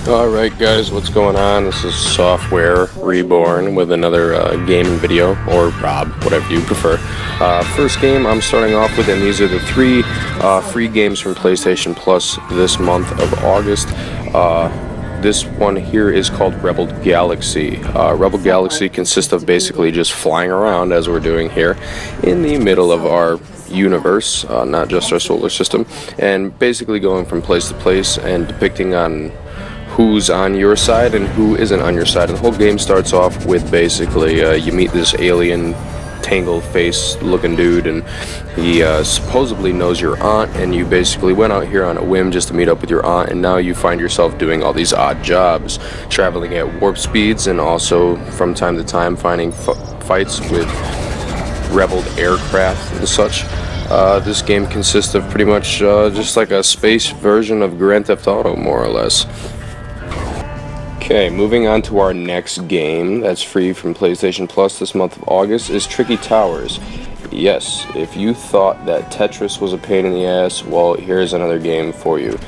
Alright guys, what's going on? This is Software Reborn with another gaming video, or Rob, whatever you prefer. First game I'm starting off with, and these are the three free games from PlayStation Plus this month of August. This one here is called Rebel Galaxy. Rebel Galaxy consists of basically just flying around, as we're doing here, in the middle of our universe, not just our solar system, and basically going from place to place and depicting on who's on your side and who isn't on your side. And the whole game starts off with basically you meet this alien tangled face looking dude, and he supposedly knows your aunt, and you basically went out here on a whim just to meet up with your aunt, and now you find yourself doing all these odd jobs, traveling at warp speeds, and also from time to time finding fights with rebel aircraft and such. This game consists of pretty much just like a space version of Grand Theft Auto, more or less. Okay, moving on to our next game that's free from PlayStation Plus this month of August is Tricky Towers. Yes, if you thought that Tetris was a pain in the ass, well, here's another game for you.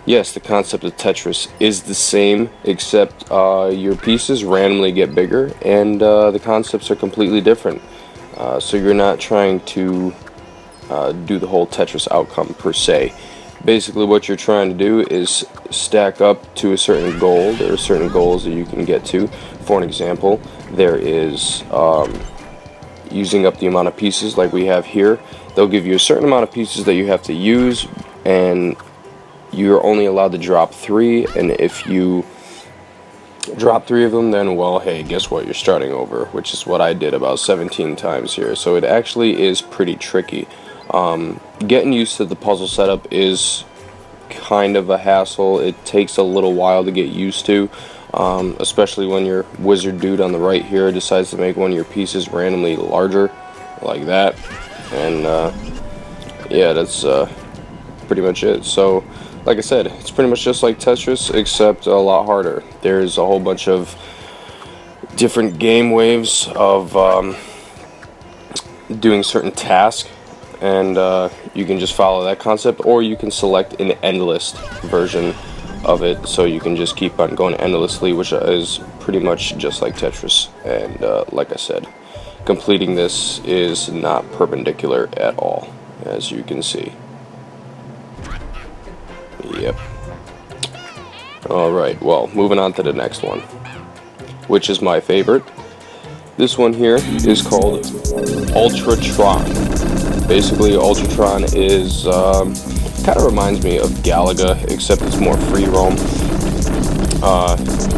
Yes, the concept of Tetris is the same, except your pieces randomly get bigger, and the concepts are completely different. So you're not trying to do the whole Tetris outcome per se. Basically what you're trying to do is stack up to a certain goal. There are certain goals that you can get to. For an example, there is using up the amount of pieces like we have here. They'll give you a certain amount of pieces that you have to use, and you're only allowed to drop 3, and if you drop 3 of them, then, well, hey, guess what, you're starting over, which is what I did about 17 times here. So it actually is pretty tricky. Getting used to the puzzle setup is kind of a hassle. It takes a little while to get used to, especially when your wizard dude on the right here decides to make one of your pieces randomly larger, like that. And yeah, that's pretty much it. So, like I said, it's pretty much just like Tetris, except a lot harder. There's a whole bunch of different game waves of doing certain tasks, and you can just follow that concept, or you can select an endless version of it, so you can just keep on going endlessly, which is pretty much just like Tetris. And like I said, completing this is not perpendicular at all, as you can see. Yep. Alright, well, moving on to the next one, which is my favorite. This one here is called Ultatron. Basically, Ultitron is kind of reminds me of Galaga, except it's more free roam.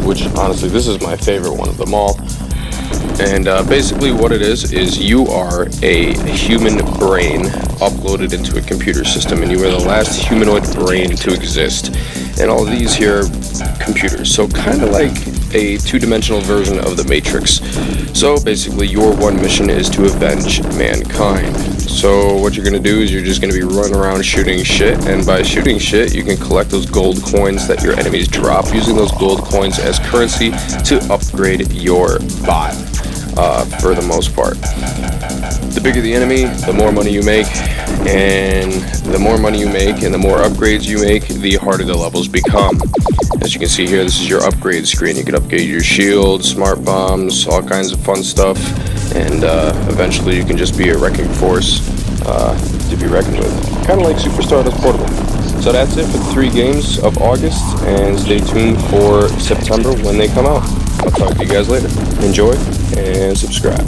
Which honestly, this is my favorite one of them all. And basically, what it is you are a human brain uploaded into a computer system, and you are the last humanoid brain to exist. And all of these here are computers, so kind of like a two-dimensional version of the Matrix. So basically, your one mission is to avenge mankind. So what you're going to do is you're just going to be running around shooting shit, and by shooting shit, you can collect those gold coins that your enemies drop, using those gold coins as currency to upgrade your bot, for the most part. The bigger the enemy, the more money you make, and the more money you make and the more upgrades you make, the harder the levels become. As you can see here, this is your upgrade screen. You can upgrade your shield, smart bombs, all kinds of fun stuff, and eventually you can just be a wrecking force to be reckoned with. Kind of like Super Stardust Portable. So that's it for the 3 games of August, and stay tuned for September when they come out. I'll talk to you guys later. Enjoy and subscribe.